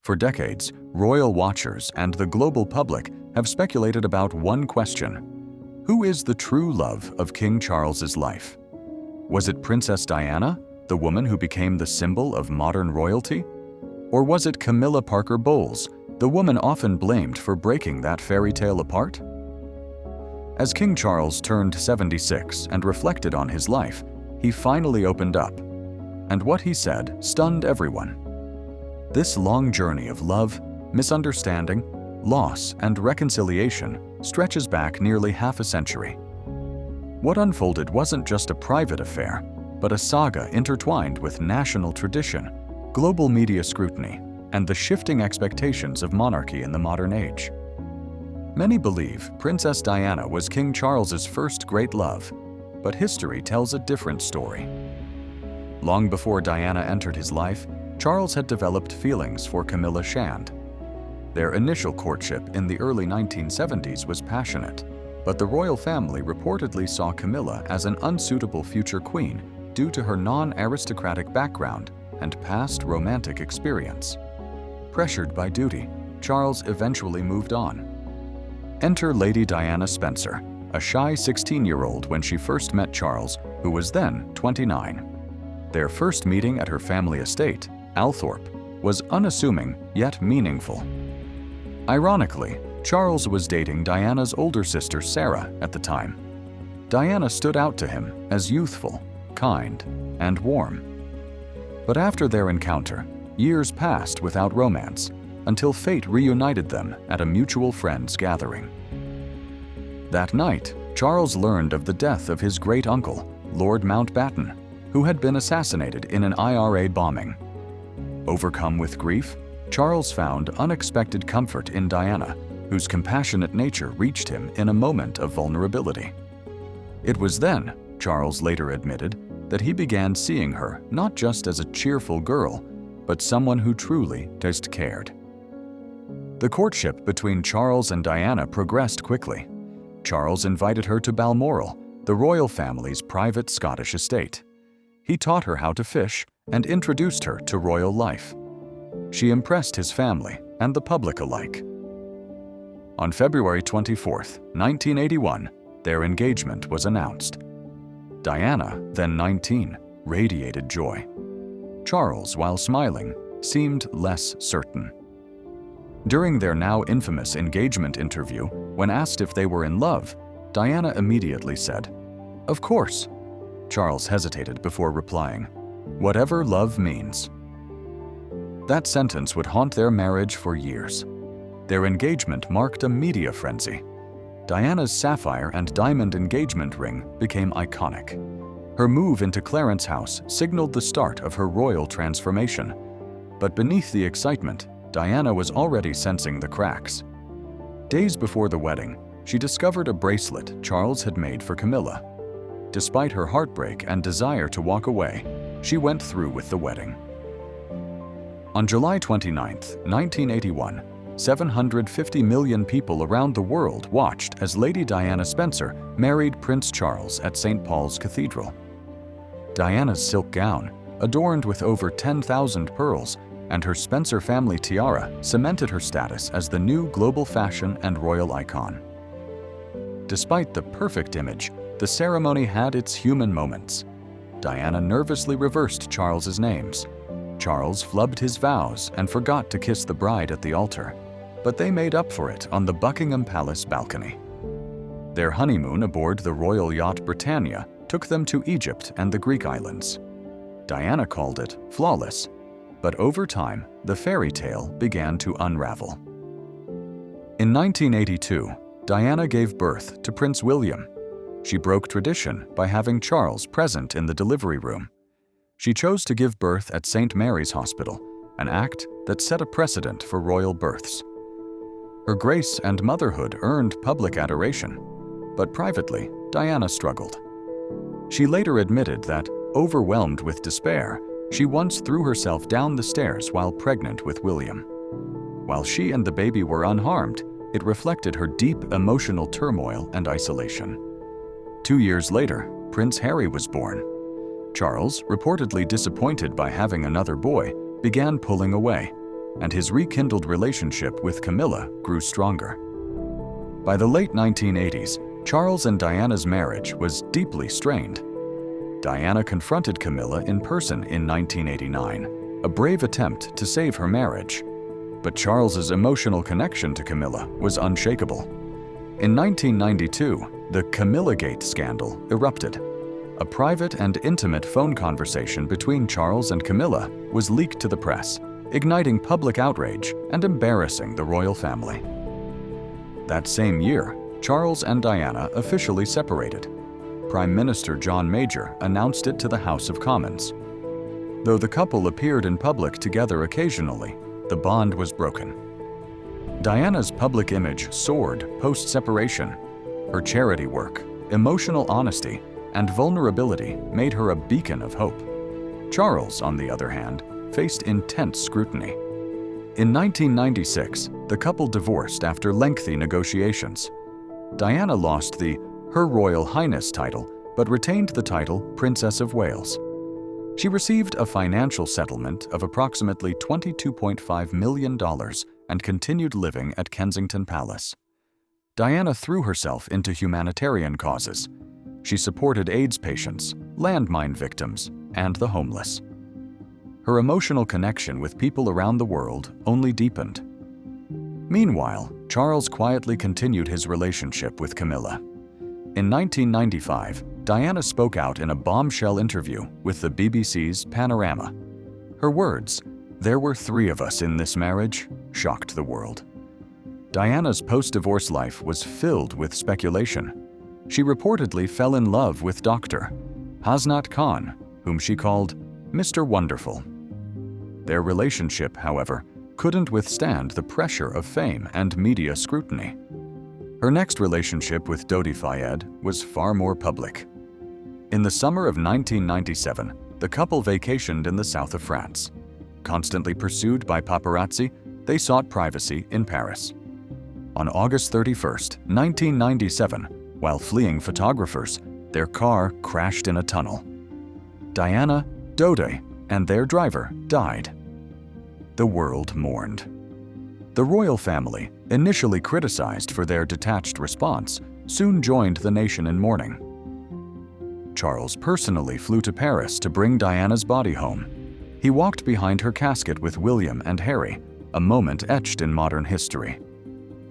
For decades, royal watchers and the global public have speculated about one question: who is the true love of King Charles's life? Was it Princess Diana, the woman who became the symbol of modern royalty? Or was it Camilla Parker Bowles, the woman often blamed for breaking that fairy tale apart? As King Charles turned 76 and reflected on his life, he finally opened up. And what he said stunned everyone. This long journey of love, misunderstanding, loss, and reconciliation stretches back nearly half a century. What unfolded wasn't just a private affair, but a saga intertwined with national tradition, global media scrutiny, and the shifting expectations of monarchy in the modern age. Many believe Princess Diana was King Charles's first great love, but history tells a different story. Long before Diana entered his life, Charles had developed feelings for Camilla Shand. Their initial courtship in the early 1970s was passionate, but the royal family reportedly saw Camilla as an unsuitable future queen due to her non-aristocratic background and past romantic experience. Pressured by duty, Charles eventually moved on. Enter Lady Diana Spencer, a shy 16-year-old when she first met Charles, who was then 29. Their first meeting at her family estate, Althorpe, was unassuming yet meaningful. Ironically, Charles was dating Diana's older sister Sarah at the time. Diana stood out to him as youthful, kind, and warm. But after their encounter, years passed without romance, until fate reunited them at a mutual friend's gathering. That night, Charles learned of the death of his great-uncle, Lord Mountbatten, who had been assassinated in an IRA bombing. Overcome with grief, Charles found unexpected comfort in Diana, whose compassionate nature reached him in a moment of vulnerability. It was then, Charles later admitted, that he began seeing her not just as a cheerful girl, but someone who truly just cared. The courtship between Charles and Diana progressed quickly. Charles invited her to Balmoral, the royal family's private Scottish estate. He taught her how to fish and introduced her to royal life. She impressed his family and the public alike. On February 24, 1981, their engagement was announced. Diana, then 19, radiated joy. Charles, while smiling, seemed less certain. During their now infamous engagement interview, when asked if they were in love, Diana immediately said, "Of course." Charles hesitated before replying, "Whatever love means." That sentence would haunt their marriage for years. Their engagement marked a media frenzy. Diana's sapphire and diamond engagement ring became iconic. Her move into Clarence House signaled the start of her royal transformation. But beneath the excitement, Diana was already sensing the cracks. Days before the wedding, she discovered a bracelet Charles had made for Camilla. Despite her heartbreak and desire to walk away, she went through with the wedding. On July 29, 1981, 750 million people around the world watched as Lady Diana Spencer married Prince Charles at St. Paul's Cathedral. Diana's silk gown, adorned with over 10,000 pearls, and her Spencer family tiara cemented her status as the new global fashion and royal icon. Despite the perfect image, the ceremony had its human moments. Diana nervously reversed Charles's names. Charles flubbed his vows and forgot to kiss the bride at the altar, but they made up for it on the Buckingham Palace balcony. Their honeymoon aboard the royal yacht Britannia took them to Egypt and the Greek islands. Diana called it flawless, but over time, the fairy tale began to unravel. In 1982, Diana gave birth to Prince William. She broke tradition by having Charles present in the delivery room. She chose to give birth at St. Mary's Hospital, an act that set a precedent for royal births. Her grace and motherhood earned public adoration, but privately, Diana struggled. She later admitted that, overwhelmed with despair, she once threw herself down the stairs while pregnant with William. While she and the baby were unharmed, it reflected her deep emotional turmoil and isolation. 2 years later, Prince Harry was born. Charles, reportedly disappointed by having another boy, began pulling away. and his rekindled relationship with Camilla grew stronger. By the late 1980s, Charles and Diana's marriage was deeply strained. Diana confronted Camilla in person in 1989, a brave attempt to save her marriage. But Charles's emotional connection to Camilla was unshakable. In 1992, the Camillagate scandal erupted. A private and intimate phone conversation between Charles and Camilla was leaked to the press, igniting public outrage and embarrassing the royal family. That same year, Charles and Diana officially separated. Prime Minister John Major announced it to the House of Commons. Though the couple appeared in public together occasionally, the bond was broken. Diana's public image soared post-separation. Her charity work, emotional honesty, and vulnerability made her a beacon of hope. Charles, on the other hand, faced intense scrutiny. In 1996, the couple divorced after lengthy negotiations. Diana lost the Her Royal Highness title, but retained the title Princess of Wales. She received a financial settlement of approximately $22.5 million and continued living at Kensington Palace. Diana threw herself into humanitarian causes. She supported AIDS patients, landmine victims, and the homeless. Her emotional connection with people around the world only deepened. Meanwhile, Charles quietly continued his relationship with Camilla. In 1995, Diana spoke out in a bombshell interview with the BBC's Panorama. Her words, "There were 3 of us in this marriage," shocked the world. Diana's post-divorce life was filled with speculation. She reportedly fell in love with Dr. Hasnat Khan, whom she called Mr. Wonderful. Their relationship, however, couldn't withstand the pressure of fame and media scrutiny. Her next relationship with Dodi Fayed was far more public. In the summer of 1997, the couple vacationed in the south of France. Constantly pursued by paparazzi, they sought privacy in Paris. On August 31, 1997, while fleeing photographers, their car crashed in a tunnel. Diana, Dodi, and their driver died. The world mourned. The royal family, initially criticized for their detached response, soon joined the nation in mourning. Charles personally flew to Paris to bring Diana's body home. He walked behind her casket with William and Harry, a moment etched in modern history.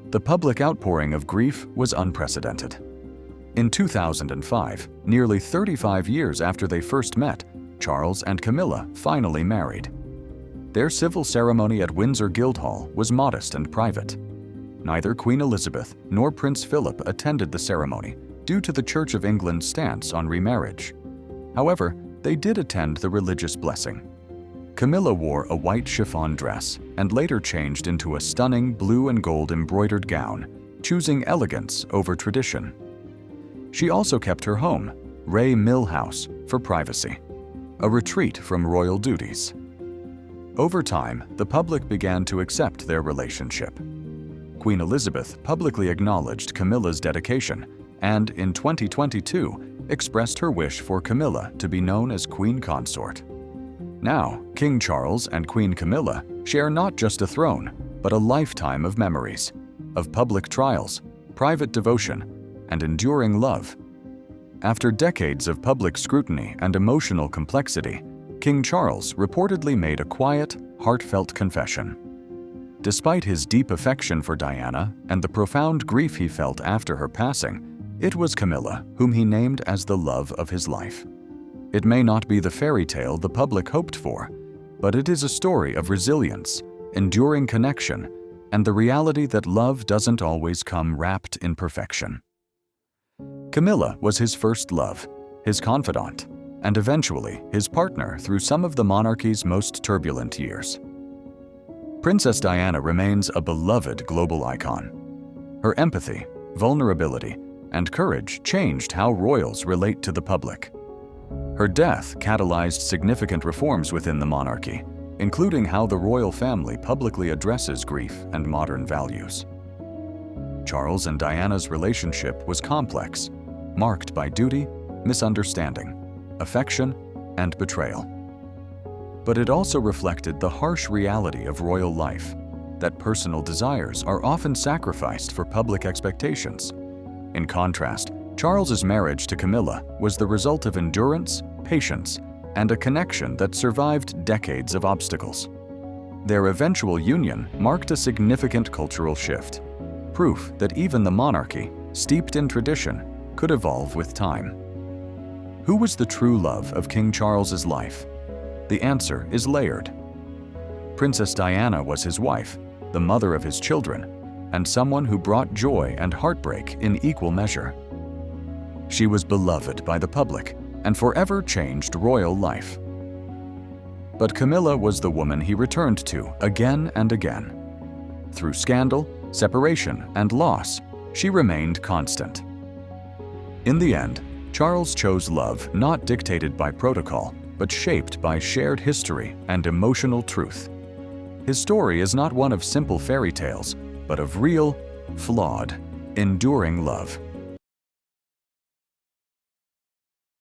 The public outpouring of grief was unprecedented. In 2005, nearly 35 years after they first met, Charles and Camilla finally married. Their civil ceremony at Windsor Guildhall was modest and private. Neither Queen Elizabeth nor Prince Philip attended the ceremony due to the Church of England's stance on remarriage. However, they did attend the religious blessing. Camilla wore a white chiffon dress and later changed into a stunning blue and gold embroidered gown, choosing elegance over tradition. She also kept her home, Ray Mill House, for privacy, a retreat from royal duties. Over time, the public began to accept their relationship. Queen Elizabeth publicly acknowledged Camilla's dedication and, in 2022, expressed her wish for Camilla to be known as Queen Consort. Now, King Charles and Queen Camilla share not just a throne, but a lifetime of memories, of public trials, private devotion, and enduring love. After decades of public scrutiny and emotional complexity, King Charles reportedly made a quiet, heartfelt confession. Despite his deep affection for Diana and the profound grief he felt after her passing, it was Camilla whom he named as the love of his life. It may not be the fairy tale the public hoped for, but it is a story of resilience, enduring connection, and the reality that love doesn't always come wrapped in perfection. Camilla was his first love, his confidant, and eventually his partner through some of the monarchy's most turbulent years. Princess Diana remains a beloved global icon. Her empathy, vulnerability, and courage changed how royals relate to the public. Her death catalyzed significant reforms within the monarchy, including how the royal family publicly addresses grief and modern values. Charles and Diana's relationship was complex, marked by duty, misunderstanding, affection, and betrayal. But it also reflected the harsh reality of royal life, that personal desires are often sacrificed for public expectations. In contrast, Charles's marriage to Camilla was the result of endurance, patience, and a connection that survived decades of obstacles. Their eventual union marked a significant cultural shift, proof that even the monarchy, steeped in tradition, could evolve with time. Who was the true love of King Charles's life? The answer is layered. Princess Diana was his wife, the mother of his children, and someone who brought joy and heartbreak in equal measure. She was beloved by the public and forever changed royal life. But Camilla was the woman he returned to again and again. Through scandal, separation, and loss, she remained constant. In the end, Charles chose love not dictated by protocol, but shaped by shared history and emotional truth. His story is not one of simple fairy tales, but of real, flawed, enduring love.